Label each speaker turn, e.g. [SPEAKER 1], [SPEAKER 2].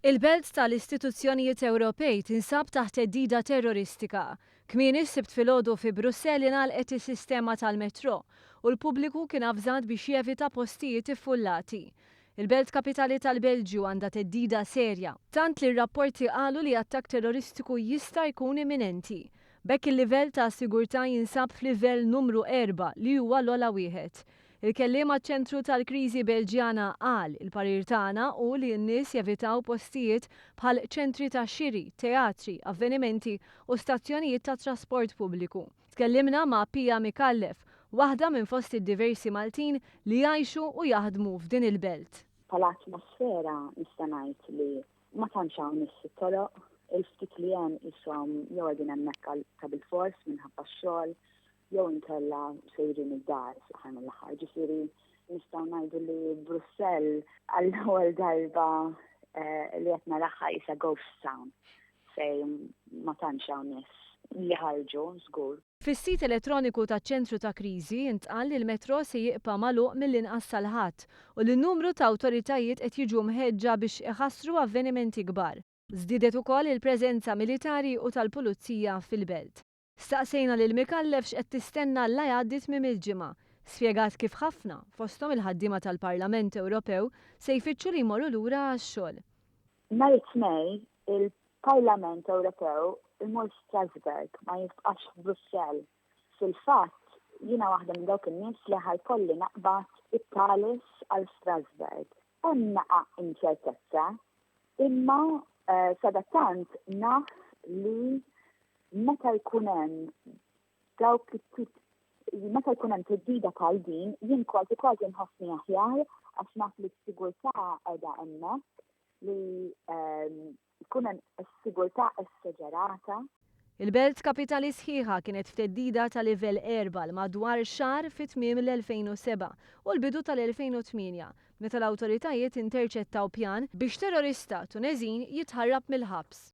[SPEAKER 1] Il-belt tal-istituzzjonijiet Ewropej tinsab taħt theddida terroristika. Kmieni s-sibt filgħodu fi Brussell ingħalqet is-sistema tal-metrò u l-pubbliku kien avżat biex jevita postijiet iffullati. Il-belt kapitali tal-Belġju għandha theddida serja, tant li r-rapporti qalu li attakk terroristiku jista' jkun imminenti. B'hekk il-livell ta' sigurtà jinsab f'livell numru 4 li huwa l-ogħla wieħed. Il-kelliem ċentru tal-kriżi Belġjana qal il-parir tagħna hu li n-nies jevitaw postijiet bħal ċentri ta' xiri, teatri, avvenimenti u stazzjonijiet ta' trasport pubbliku. Tkellimna ma' Pia Mikallef, waħda minn fost id-diversi Maltin li jgħixu u jaħdmu f'din il-belt.
[SPEAKER 2] Bħala atmosfera nista' ngħid li ma tantx hawn nies fit-toroq, il-ftit li hemm ishom jew qegħdin hemmhekk ta' bilfors minħabba x-xogħol jew inkella sejrin id-dar fl-aħħar mill-aħħar. Ġifieri nistgħu ngħidu li Brussell għall-ewwel darba li qed naraha isa ghost town fejn ma tantx hawn nies li ħarġu żgur.
[SPEAKER 1] Fis-sit elettroniku taċ-ċentru ta' kriżi intqal li l-metrò se jibqa' magħluq mill-inqas sal-ħadd u li n-numru ta' awtoritajiet qed jiġu mħeġġa biex iħassru avvenimenti kbar. Żdiedet ukoll il-preżenza militari u tal-pulizija fil-belt. Staqsejna lil Mikallef x'qed tistenna l għaddit minn il-ġimgħa. Spjegat kif ħafna fosthom il-ħaddiema tal-Parlament Ewropew se jfittxu li jmorru lura għax-xogħol.
[SPEAKER 2] Nhar it-Tnejn il-Parlament Ewropew imur Strasbourg ma jibqax f'Brussell. Fil-fatt jiena waħda minn dawk in-nies li ħajkolli naqbad it-talis għal Strasbourg. Hemm naqa' inċertezza, imma sadattant naf li meta jkun hemm meta jkun hemm theddida bħal din, jien kważi nħossni aħjar għax naf li s-sigurtà qiegħda hemmhekk li jkun hemm is-sigurtà esseġerata.
[SPEAKER 1] Il-belt kapitali sħiħa kienet f'theddida ta' livell 4 madwar xahar fit-tmiem l-2007 u l-bidu tal-2008 meta l-awtoritajiet interċettaw pjan biex terrorista Tuneżin jitħarrab mill-ħabs.